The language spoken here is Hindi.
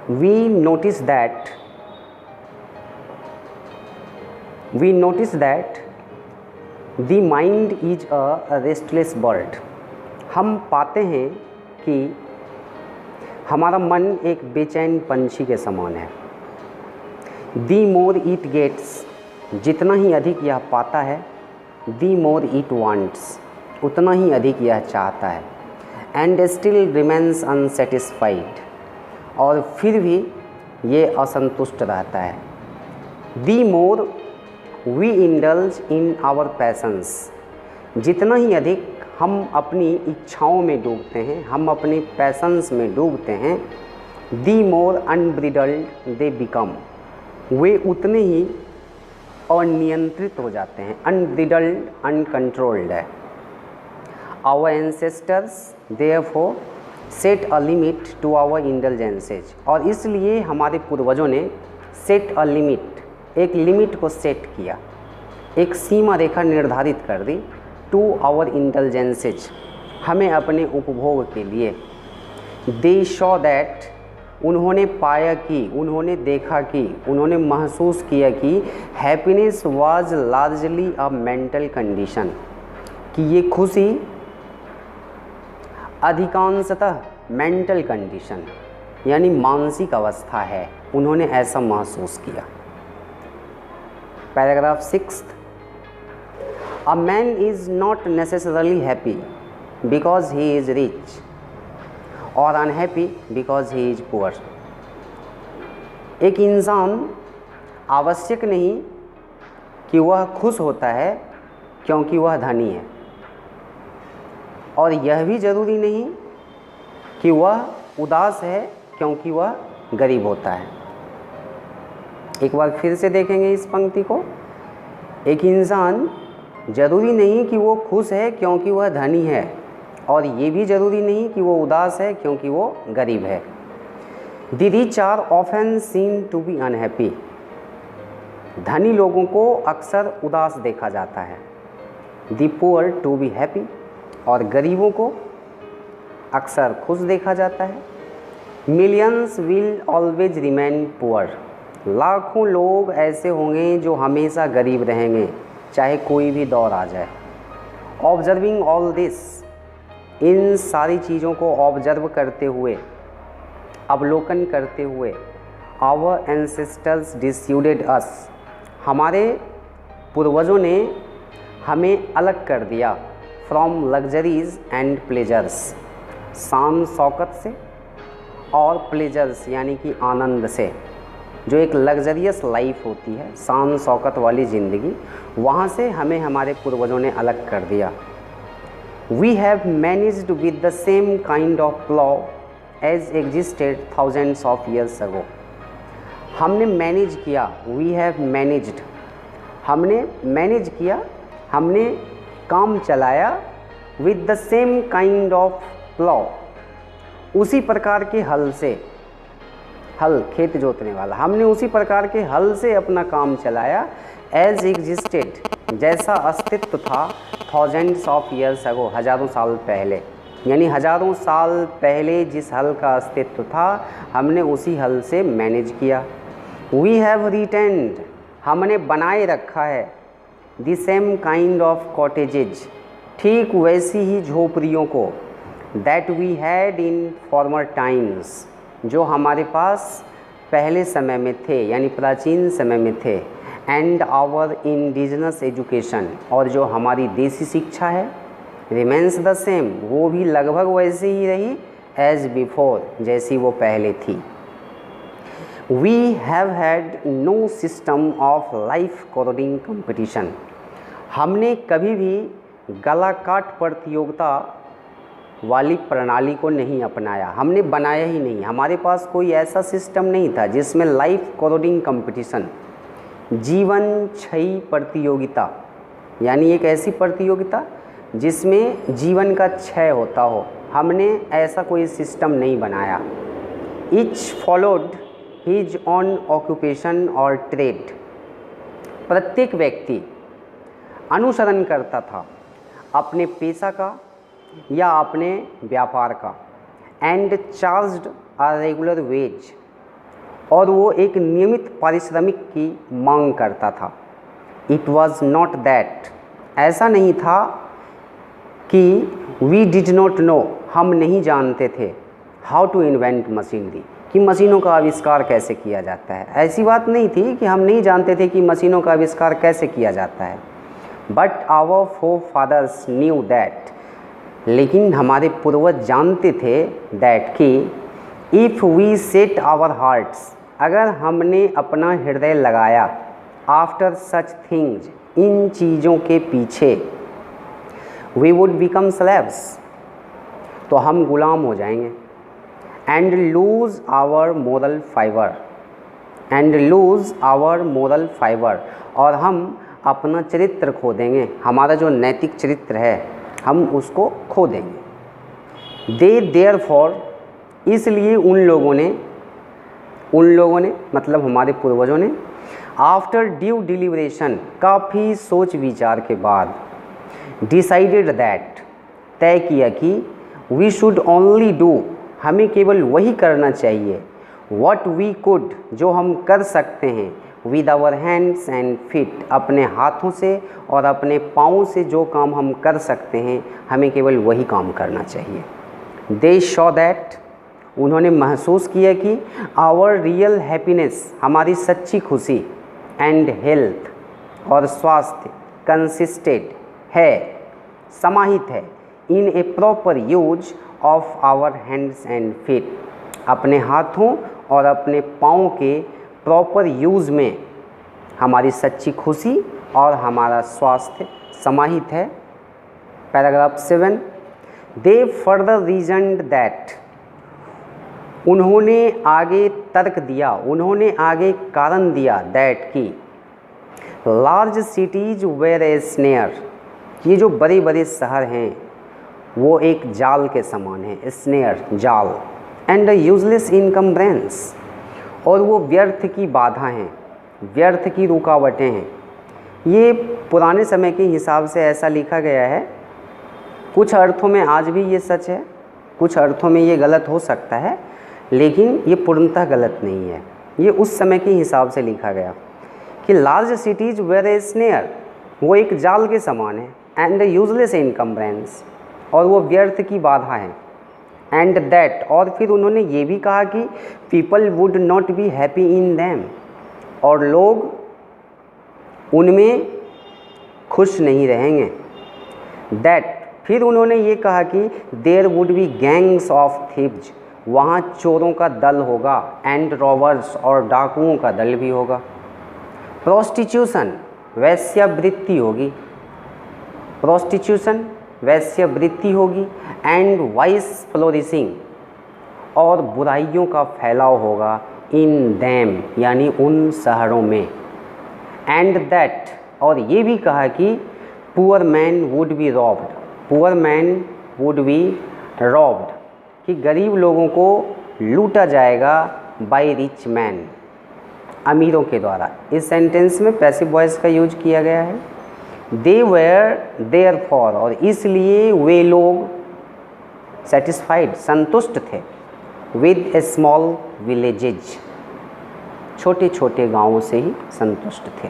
we notice that the mind is a restless bird. हम पाते हैं कि हमारा मन एक बेचैन पंछी के समान है. The more it gets, जितना ही अधिक यह पाता है, the more it wants, उतना ही अधिक यह चाहता है, and still remains unsatisfied, और फिर भी ये असंतुष्ट रहता है. The more we indulge in our passions, जितना ही अधिक हम अपनी इच्छाओं में डूबते हैं, हम अपने पैशंस में डूबते हैं, the more unbridled they become, वे उतने ही अनियंत्रित हो जाते हैं. अनब्रिडल्ड, अनकंट्रोल्ड है. Our ancestors therefore set a limit to our indulgences, और इसलिए हमारे पूर्वजों ने set a limit, एक लिमिट को सेट किया, एक सीमा रेखा निर्धारित कर दी, टू आवर इंटेलिजेंसेज, हमें अपने उपभोग के लिए. दे शो दैट, उन्होंने पाया कि, उन्होंने देखा कि, उन्होंने महसूस किया कि happiness was largely a mental condition, कि ये खुशी अधिकांशतः मेंटल कंडीशन यानी मानसिक अवस्था है. उन्होंने ऐसा महसूस किया. Paragraph 6. A man is not necessarily happy because he is rich or unhappy because he is poor. एक इंसान आवश्यक नहीं कि वह खुश होता है क्योंकि वह धनी है, और यह भी ज़रूरी नहीं कि वह उदास है क्योंकि वह गरीब होता है. एक बार फिर से देखेंगे इस पंक्ति को. एक इंसान ज़रूरी नहीं कि वो खुश है क्योंकि वह धनी है, और ये भी ज़रूरी नहीं कि वो उदास है क्योंकि वो गरीब है. The rich are often seen to be unhappy, धनी लोगों को अक्सर उदास देखा जाता है. The poor to be happy, और गरीबों को अक्सर खुश देखा जाता है. Millions will always remain poor, लाखों लोग ऐसे होंगे जो हमेशा गरीब रहेंगे चाहे कोई भी दौर आ जाए. ऑब्जर्विंग ऑल दिस, इन सारी चीज़ों को ऑब्जर्व करते हुए, अवलोकन करते हुए, आवर एंसेस्टर्स डिस्यूडेड अस, हमारे पूर्वजों ने हमें अलग कर दिया, फ्रॉम लग्जरीज एंड प्लेजर्स, शान शौकत से और प्लेजर्स यानी कि आनंद से. जो एक लग्जरियस लाइफ होती है, शान शौकत वाली ज़िंदगी, वहाँ से हमें हमारे पूर्वजों ने अलग कर दिया. We have managed with the same kind of plough as existed thousands of years ago, हमने मैनेज किया. वी हैव मैनेज्ड, हमने मैनेज किया, हमने काम चलाया. With the same kind of plough, उसी प्रकार के हल से, हल खेत जोतने वाला, हमने उसी प्रकार के हल से अपना काम चलाया. एज एग्जिस्टेड, जैसा अस्तित्व था, थाउजेंड्स ऑफ ईयर्स अगो, हज़ारों साल पहले, यानी हज़ारों साल पहले जिस हल का अस्तित्व था, हमने उसी हल से मैनेज किया. वी हैव रिटेन्ड, हमने बनाए रखा है. The same kind of cottages, ठीक वैसी ही झोपड़ियों को. That we had in former times, जो हमारे पास पहले समय में थे यानी प्राचीन समय में थे. एंड आवर इंडिजिनस एजुकेशन, और जो हमारी देसी शिक्षा है, रिमेंस द सेम, वो भी लगभग वैसे ही रही. एज बिफोर, जैसी वो पहले थी. We have had no system of life corroding competition, हमने कभी भी गला काट प्रतियोगिता वाली प्रणाली को नहीं अपनाया, हमने बनाया ही नहीं. हमारे पास कोई ऐसा सिस्टम नहीं था जिसमें लाइफ कोडिंग कंपटीशन, जीवन क्षयी प्रतियोगिता, यानी एक ऐसी प्रतियोगिता जिसमें जीवन का क्षय होता हो, हमने ऐसा कोई सिस्टम नहीं बनाया. Each followed his on occupation और ट्रेड, प्रत्येक व्यक्ति अनुसरण करता था अपने पेशा का या अपने व्यापार का. And charged a regular wage, और वो एक नियमित पारिश्रमिक की मांग करता था। इट वॉज नॉट दैट, ऐसा नहीं था कि वी डिड नॉट नो, हम नहीं जानते थे, हाउ टू इन्वेंट मशीनरी, कि मशीनों का आविष्कार कैसे किया जाता है। ऐसी बात नहीं थी कि हम नहीं जानते थे कि मशीनों का आविष्कार कैसे किया जाता है। But our forefathers knew that, लेकिन हमारे पूर्वज जानते थे दैट कि if we set our hearts, अगर हमने अपना हृदय लगाया आफ्टर सच थिंग्स, इन चीज़ों के पीछे, वी वुड बिकम स्लेव्स, तो हम गुलाम हो जाएंगे। And lose our moral fibre, and lose our moral fibre, और हम अपना चरित्र खो देंगे, हमारा जो नैतिक चरित्र है हम उसको खो देंगे। दे देयरफॉर, इसलिए उन लोगों ने मतलब हमारे पूर्वजों ने, आफ्टर ड्यू डिलीब्रेशन, काफ़ी सोच विचार के बाद, डिसाइडेड दैट, तय किया कि वी शुड ओनली डू, हमें केवल वही करना चाहिए, व्हाट वी कुड, जो हम कर सकते हैं, with our hands and feet, अपने हाथों से और अपने पाँवों से जो काम हम कर सकते हैं हमें केवल वही काम करना चाहिए। दे शो दैट, उन्होंने महसूस किया कि आवर रियल हैप्पीनेस, हमारी सच्ची खुशी, एंड हेल्थ, और स्वास्थ्य, कंसिस्टेड है, समाहित है, in a proper use of our hands and feet, अपने हाथों और अपने पाँव के प्रॉपर यूज़ में हमारी सच्ची खुशी और हमारा स्वास्थ्य समाहित है। पैराग्राफ 7, दे फर्दर रीजन्ड दैट, उन्होंने आगे तर्क दिया, उन्होंने आगे कारण दिया, दैट की large cities were a snare, ये जो बड़े बड़े शहर हैं वो एक जाल के समान है, स्नेयर, जाल, एंड यूजलेस इनकम्ब्रेंस, और वो व्यर्थ की बाधा हैं, व्यर्थ की रुकावटें हैं। ये पुराने समय के हिसाब से ऐसा लिखा गया है, कुछ अर्थों में आज भी ये सच है, कुछ अर्थों में ये गलत हो सकता है, लेकिन ये पूर्णतः गलत नहीं है। ये उस समय के हिसाब से लिखा गया कि large cities were a snare, वो एक जाल के समान है, एंड यूजलेस इनकम्ब्रेंस, और वो व्यर्थ की बाधा है, एंड दैट, और फिर उन्होंने ये भी कहा कि people would not be happy in them, और लोग उनमें खुश नहीं रहेंगे। दैट, फिर उन्होंने ये कहा कि there would be gangs of thieves, वहाँ चोरों का दल होगा, एंड रॉबर्स, और डाकुओं का दल भी होगा। प्रोस्टिट्यूशन, वैश्यावृत्ति होगी, प्रोस्टिट्यूशन वैश्यावृत्ति होगी, एंड वाइस फ्लोरिशिंग, और बुराइयों का फैलाव होगा, इन दैम, यानी उन शहरों में। एंड दैट, और ये भी कहा कि poor man would be robbed, poor man would be robbed, कि गरीब लोगों को लूटा जाएगा बाय रिच मैन, अमीरों के द्वारा। इस सेंटेंस में पैसिव वॉइस का यूज किया गया है। दे वेयर देयरफॉर, और इसलिए वे लोग सेटिस्फाइड, संतुष्ट थे, विद ए स्मॉल विलेजेज, छोटे छोटे गाँवों से ही संतुष्ट थे।